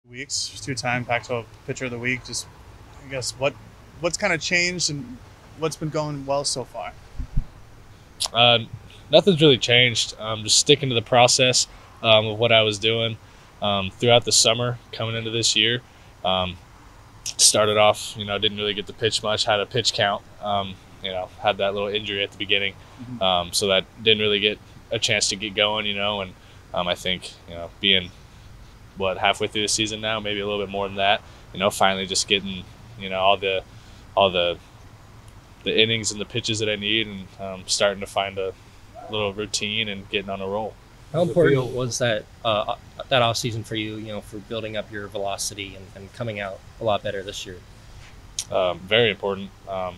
Weeks, two-time Pac-12 Pitcher of the Week. Just, I guess, what's kind of changed and what's been going well so far? Uh, Nothing's really changed. Just sticking to the process of what I was doing throughout the summer coming into this year. Um, Started off, didn't really get to pitch much. Had a pitch count. Had that little injury at the beginning, so that didn't really get a chance to get going. And I think being halfway through the season now, maybe a little bit more than that. Finally just getting all the innings and the pitches that I need, and starting to find a little routine and getting on a roll. How important was that off season for you? For building up your velocity and coming out a lot better this year. Very important. I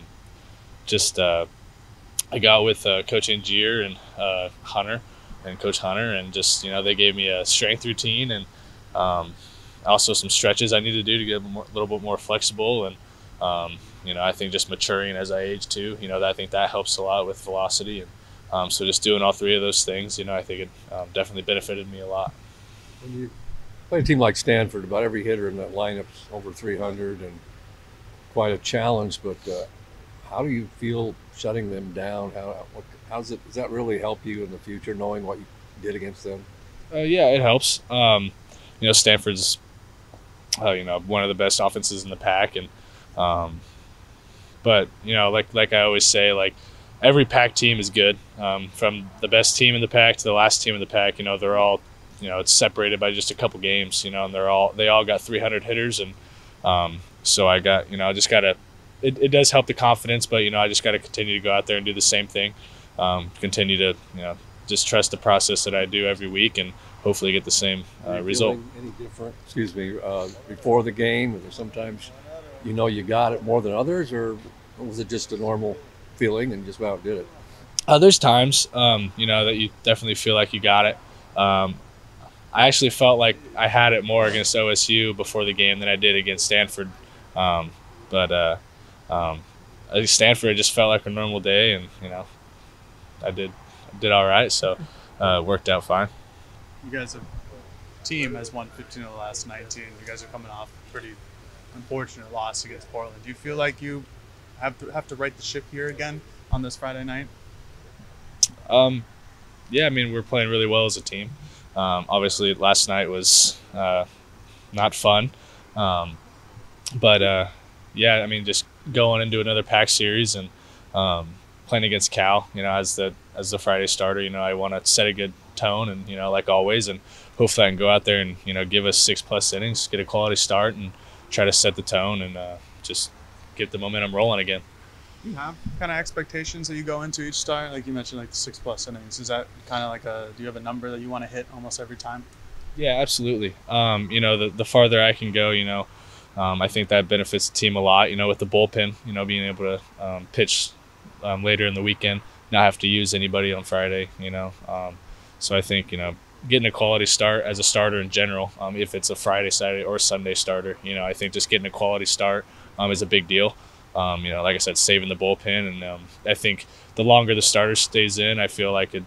got with Coach Angier and Coach Hunter, and just they gave me a strength routine and also some stretches I need to do to get a little bit more flexible. And I think just maturing as I age too. I think that helps a lot with velocity. And so just doing all three of those things, I think it definitely benefited me a lot. When you play a team like Stanford, about every hitter in that lineup's over 300 and quite a challenge. But how do you feel shutting them down? Does that really help you in the future, knowing what you did against them? Yeah, it helps. Stanford's one of the best offenses in the pack, and but like I always say, like every pack team is good. From the best team in the pack to the last team in the pack, they're all it's separated by just a couple games, and they all got 300 hitters, and so I just gotta. It does help the confidence, but I just got to continue to go out there and do the same thing. Continue to just trust the process that I do every week, and hopefully get the same result. Any different? Before the game, or sometimes you got it more than others, or was it just a normal feeling and just about did it? There's times that you definitely feel like you got it. I actually felt like I had it more against OSU before the game than I did against Stanford, but I think Stanford just felt like a normal day, and I did all right, so it worked out fine. You guys team has won 15 of the last 19. You guys are coming off a pretty unfortunate loss against Portland. Do you feel like you have to right the ship here again on this Friday night? Yeah, I mean, we're playing really well as a team. Obviously, last night was not fun, but yeah, I mean, just going into another pack series and playing against Cal, as the Friday starter, I want to set a good tone, and like always, and hopefully I can go out there and give us 6+ innings, get a quality start, and try to set the tone and just get the momentum rolling again. Do you have kind of expectations that you go into each start? Like you mentioned, like the 6+ innings. Is that kind of like do you have a number that you want to hit almost every time? Yeah, absolutely. The farther I can go, I think that benefits the team a lot. With the bullpen, being able to pitch later in the weekend, not have to use anybody on Friday. So I think getting a quality start as a starter in general, if it's a Friday, Saturday, or Sunday starter, I think just getting a quality start is a big deal. Like I said, saving the bullpen, and I think the longer the starter stays in, I feel like it,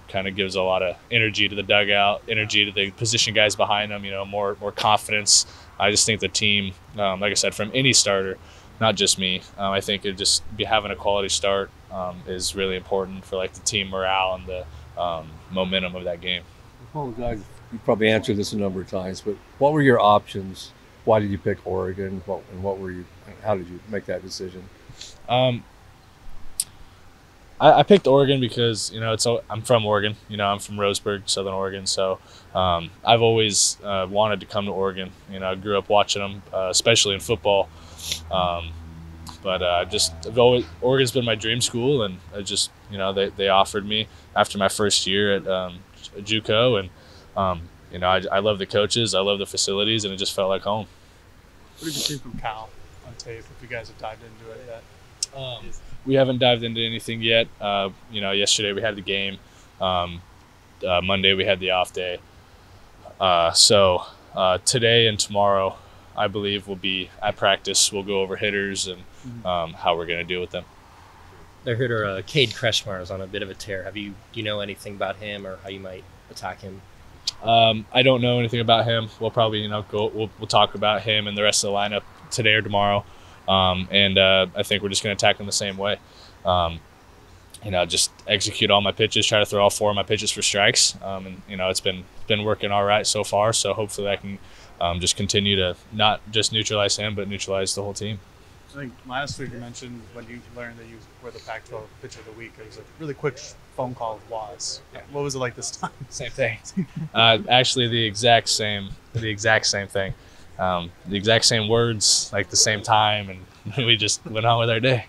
kind of gives a lot of energy to the dugout, energy to the position guys behind them, more confidence. I just think the team, like I said, from any starter, not just me, I think it just having a quality start is really important for like the team morale and the momentum of that game. I apologize. You probably answered this a number of times, but what were your options? Why did you pick Oregon? How did you make that decision? I picked Oregon because I'm from Oregon. I'm from Roseburg, Southern Oregon. So I've always wanted to come to Oregon. I grew up watching them, especially in football. But Oregon's been my dream school, and they offered me after my first year at JUCO, and I love the coaches, I love the facilities, and it just felt like home. What did you see from Cal on tape, if you guys have dived into it yet? We haven't dived into anything yet. Yesterday we had the game. Monday we had the off day. So today and tomorrow, I believe, we'll be at practice. We'll go over hitters and how we're going to deal with them. Their hitter, Cade Kretschmar, is on a bit of a tear. Do you know anything about him or how you might attack him? I don't know anything about him. We'll probably, we'll talk about him and the rest of the lineup today or tomorrow. And I think we're just going to attack him the same way. Just execute all my pitches, try to throw all 4 of my pitches for strikes. And it's been working all right so far. So hopefully I can just continue to not just neutralize him, but neutralize the whole team. I think last week you mentioned when you learned that you were the Pac-12 Pitcher of the Week, it was a really quick phone call with Waz. Yeah. What was it like this time? Same thing. Actually, the exact same thing. The exact same words, like the same time, and we just went on with our day.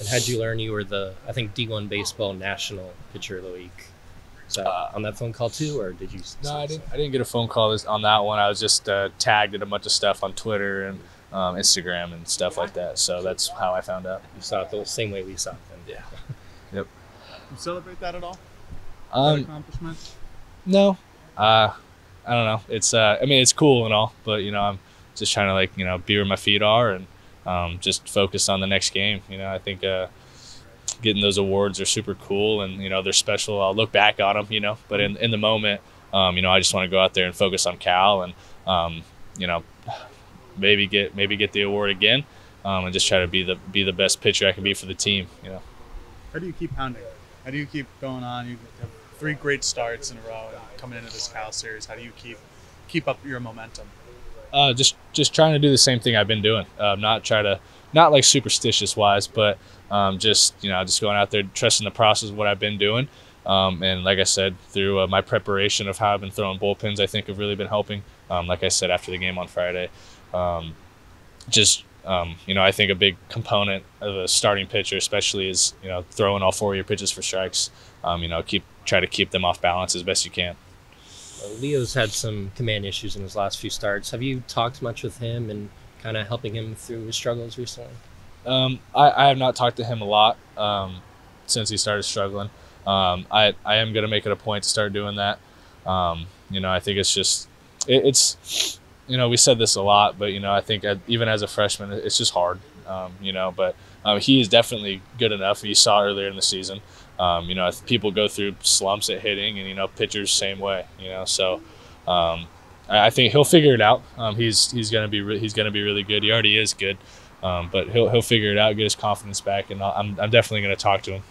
And how'd you learn you were the, I think, D1 Baseball National Pitcher of the Week? Was that on that phone call too, or did you? No, I didn't get a phone call on that one. I was just tagged in a bunch of stuff on Twitter and Instagram and stuff like that. So that's how I found out. You saw it the same way we saw it then. Yeah. Yep. You celebrate that at all? That accomplishment? No. I don't know. It's it's cool and all, but I'm just trying to be where my feet are and just focus on the next game. I think getting those awards are super cool and they're special. I'll look back on them, but in the moment, I just want to go out there and focus on Cal and maybe get the award again, and just try to be the best pitcher I can be for the team. How do you keep pounding? How do you keep going on? You have 3 great starts in a row coming into this Cal series. How do you keep up your momentum? Just trying to do the same thing I've been doing. Not like superstitious wise, but just going out there, trusting the process of what I've been doing. And like I said, through my preparation of how I've been throwing bullpens, I think have really been helping. Like I said after the game on Friday, I think a big component of a starting pitcher, especially, is throwing all 4 of your pitches for strikes. Try to keep them off balance as best you can. Leo's had some command issues in his last few starts. Have you talked much with him and kind of helping him through his struggles recently? I have not talked to him a lot since he started struggling. I am going to make it a point to start doing that. I think it's just it's we said this a lot, but I think even as a freshman, it's just hard. But he is definitely good enough. You saw earlier in the season. People go through slumps at hitting, and pitchers same way. So I think he'll figure it out. He's gonna be really good. He already is good, but he'll figure it out, get his confidence back, and I'm definitely gonna talk to him.